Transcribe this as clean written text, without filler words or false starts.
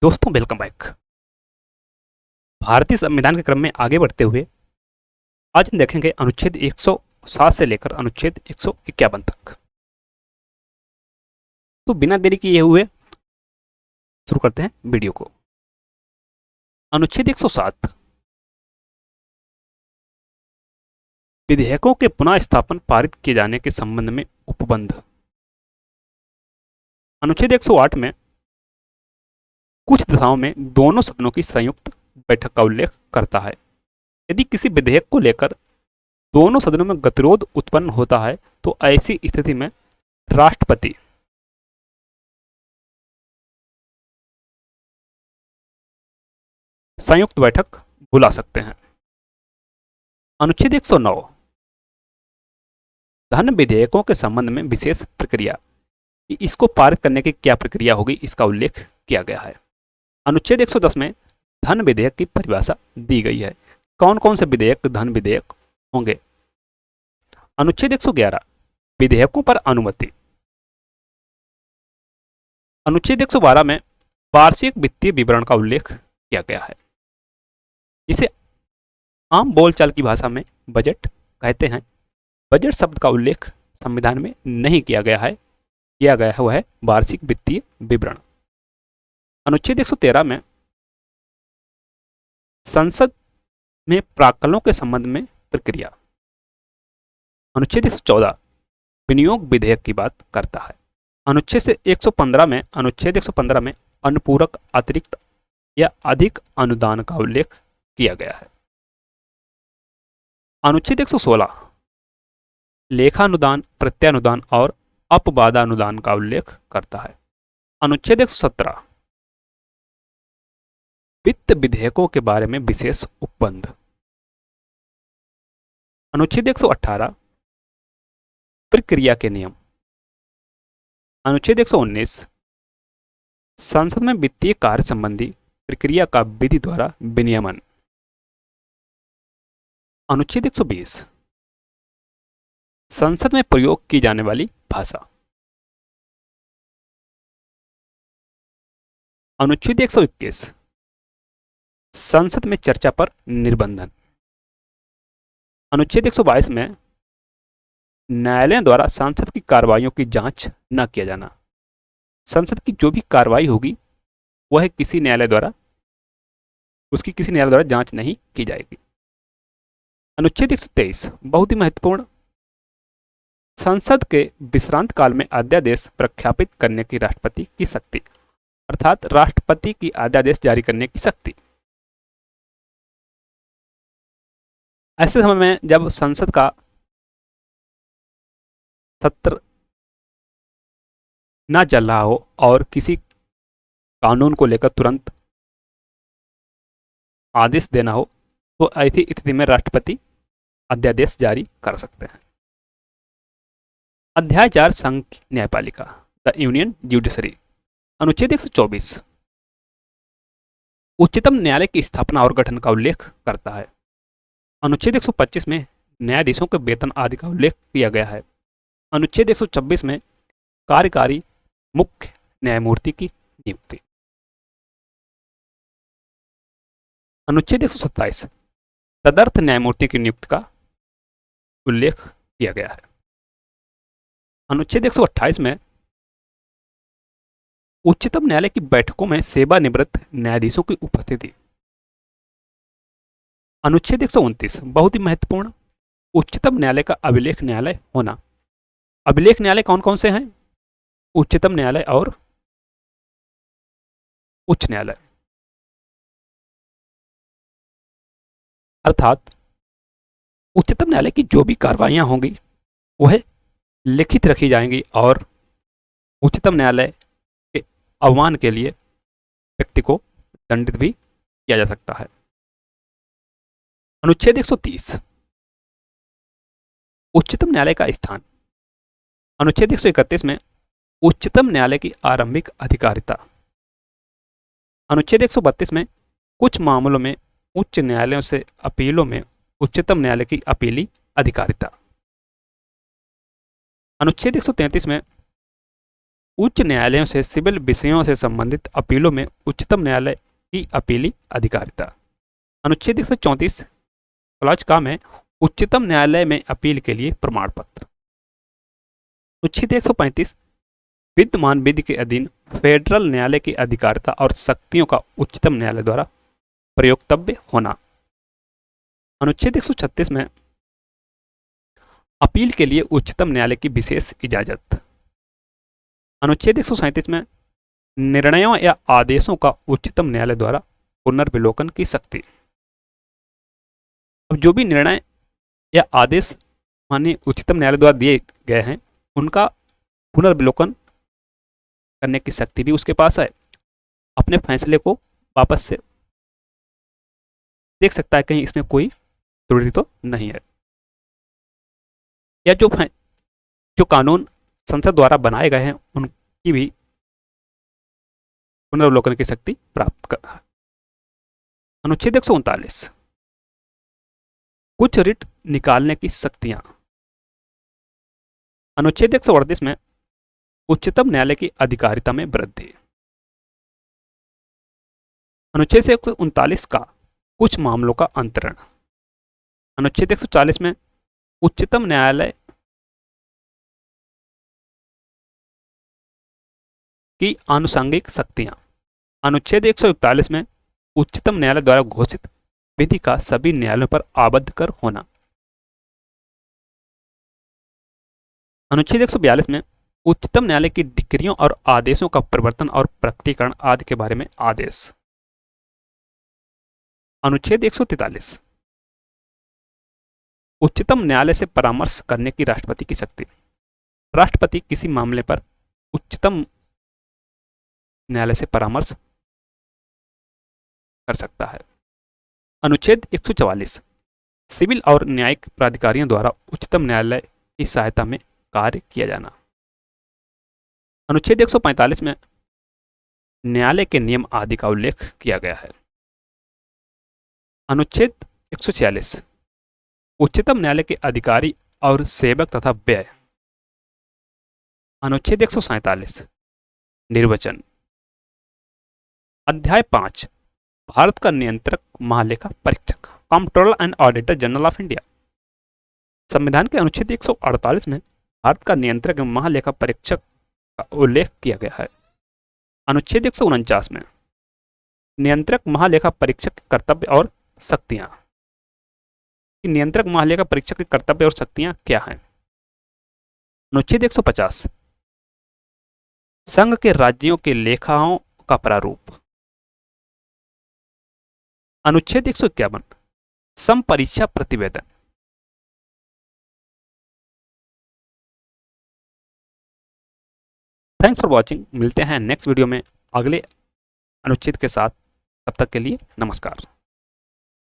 दोस्तों welcome back. भारतीय संविधान के क्रम में आगे बढ़ते हुए आज हम देखेंगे अनुच्छेद 107 से लेकर अनुच्छेद 151 तक। तो बिना देरी किए हुए शुरू करते हैं वीडियो को। अनुच्छेद 107 विधेयकों के पुनः स्थापन पारित किए जाने के संबंध में उपबंध। अनुच्छेद 108 में कुछ दशाओं में दोनों सदनों की संयुक्त बैठक का उल्लेख करता है। यदि किसी विधेयक को लेकर दोनों सदनों में गतिरोध उत्पन्न होता है तो ऐसी स्थिति में राष्ट्रपति संयुक्त बैठक बुला सकते हैं। अनुच्छेद 109 धन विधेयकों के संबंध में विशेष प्रक्रिया, इसको पारित करने की क्या प्रक्रिया होगी इसका उल्लेख किया गया है। अनुच्छेद 110 में धन विधेयक की परिभाषा दी गई है। कौन कौन से विधेयक धन विधेयक होंगे। अनुच्छेद 111 विधेयकों पर अनुमति। अनुच्छेद 112 में वार्षिक वित्तीय विवरण का उल्लेख किया गया है, जिसे आम बोलचाल की भाषा में बजट कहते हैं। बजट शब्द का उल्लेख संविधान में नहीं किया गया है, वह है वार्षिक वित्तीय विवरण। अनुच्छेद 113 में संसद में प्राक्कलों के संबंध में प्रक्रिया। अनुच्छेद 114 विनियोग विधेयक की बात करता है। अनुच्छेद 115 में अनुपूरक अतिरिक्त या अधिक अनुदान का उल्लेख किया गया है। अनुच्छेद 116 लेखानुदान, प्रत्यानुदान और अपवादानुदान का उल्लेख करता है। अनुच्छेद 117 वित्त विधेयकों के बारे में विशेष उपबंध। अनुच्छेद 118 प्रक्रिया के नियम। अनुच्छेद 119 संसद में वित्तीय कार्य संबंधी प्रक्रिया का विधि द्वारा विनियमन। अनुच्छेद 120 संसद में प्रयोग की जाने वाली भाषा। अनुच्छेद 121 संसद में चर्चा पर निर्बंधन। अनुच्छेद 122 में न्यायालयों द्वारा संसद की कार्रवाइयों की जांच न किया जाना। संसद की जो भी कार्रवाई होगी वह किसी न्यायालय द्वारा जांच नहीं की जाएगी। अनुच्छेद 123 बहुत ही महत्वपूर्ण, संसद के विश्रांत काल में अध्यादेश प्रख्यापित करने की राष्ट्रपति की शक्ति, अर्थात राष्ट्रपति की अध्यादेश जारी करने की शक्ति। ऐसे समय में जब संसद का सत्र न चल रहा हो और किसी कानून को लेकर तुरंत आदेश देना हो तो ऐसी स्थिति में राष्ट्रपति अध्यादेश जारी कर सकते हैं। अध्याय 4 संघ न्यायपालिका, द यूनियन ज्यूडिशरी। अनुच्छेद 124 उच्चतम न्यायालय की स्थापना और गठन का उल्लेख करता है। अनुच्छेद 125 में न्यायाधीशों के वेतन आदि का उल्लेख किया गया है। अनुच्छेद 126 में कार्यकारी मुख्य न्यायमूर्ति की नियुक्ति। अनुच्छेद 127 तदर्थ न्यायमूर्ति की नियुक्ति का उल्लेख किया गया है। अनुच्छेद 128 में उच्चतम न्यायालय की बैठकों में सेवानिवृत्त न्यायाधीशों की उपस्थिति। अनुच्छेद 129 बहुत ही महत्वपूर्ण, उच्चतम न्यायालय का अभिलेख न्यायालय होना। अभिलेख न्यायालय कौन कौन से हैं? उच्चतम न्यायालय और उच्च न्यायालय। अर्थात उच्चतम न्यायालय की जो भी कार्रवाइयां होंगी वह लिखित रखी जाएंगी और उच्चतम न्यायालय के अवमान के लिए व्यक्ति को दंडित भी किया जा सकता है। अनुच्छेद 130 उच्चतम न्यायालय का स्थान। अनुच्छेद 131 में उच्चतम न्यायालय की आरंभिक अधिकारिता। अनुच्छेद 132 में कुछ मामलों में उच्च न्यायालयों से अपीलों में उच्चतम न्यायालय की अपीली अधिकारिता। अनुच्छेद 133 में उच्च न्यायालयों से सिविल विषयों से संबंधित अपीलों में उच्चतम न्यायालय की अपीली अधिकारिता। अनुच्छेद 134 क्लॉज का में उच्चतम न्यायालय में अपील के लिए प्रमाण पत्र। अनुच्छेद 135 विद्यमान विधि के अधीन फेडरल न्यायालय की अधिकारिता और शक्तियों का उच्चतम न्यायालय द्वारा प्रयोक्तव्य होना। अनुच्छेद 136 में अपील के लिए उच्चतम न्यायालय की विशेष इजाजत। अनुच्छेद 137 में निर्णयों या आदेशों का उच्चतम न्यायालय द्वारा पुनर्विलोकन की शक्ति। अब जो भी निर्णय या आदेश माननीय उच्चतम न्यायालय द्वारा दिए गए हैं उनका पुनर्विलोकन करने की शक्ति भी उसके पास है। अपने फैसले को वापस से देख सकता है कहीं इसमें कोई त्रुटि तो नहीं है, या जो कानून संसद द्वारा बनाए गए हैं उनकी भी पुनर्विलोकन की शक्ति प्राप्त कर। अनुच्छेद 139 कुछ रिट निकालने की शक्तियां। अनुच्छेद 138 में उच्चतम न्यायालय की अधिकारिता में वृद्धि। अनुच्छेद 139 का कुछ मामलों का अंतरण। अनुच्छेद 140 में उच्चतम न्यायालय की आनुषंगिक शक्तियां। अनुच्छेद 141 में उच्चतम न्यायालय द्वारा घोषित विधि का सभी न्यायालयों पर आबद्ध कर होना। अनुच्छेद 142 में उच्चतम न्यायालय की डिक्रियों और आदेशों का प्रवर्तन और प्रकटीकरण आदि के बारे में आदेश। अनुच्छेद 143 उच्चतम न्यायालय से परामर्श करने की राष्ट्रपति की शक्ति। राष्ट्रपति किसी मामले पर उच्चतम न्यायालय से परामर्श कर सकता है। अनुच्छेद 144 सिविल और न्यायिक प्राधिकारियों द्वारा उच्चतम न्यायालय की सहायता में कार्य किया जाना। अनुच्छेद 145 में न्यायालय के नियम आदि का उल्लेख किया गया है। अनुच्छेद 146 उच्चतम न्यायालय के अधिकारी और सेवक तथा व्यय। अनुच्छेद 147 निर्वचन। अध्याय 5 भारत का नियंत्रक महालेखा परीक्षक controller and auditor general of India. संविधान के अनुच्छेद 148 में भारत का नियंत्रक महालेखा परीक्षक का उल्लेख किया गया है। अनुच्छेद 149 में नियंत्रक महालेखा परीक्षक के कर्तव्य और शक्तियां। नियंत्रक महालेखा परीक्षक के कर्तव्य और शक्तियां क्या हैं? अनुच्छेद 150 संघ के राज्यों के लेखाओं का प्रारूप। अनुच्छेद 151 समपरीक्षा प्रतिवेदन। Thanks for watching. मिलते हैं नेक्स्ट वीडियो में अगले अनुच्छेद के साथ। तब तक के लिए नमस्कार।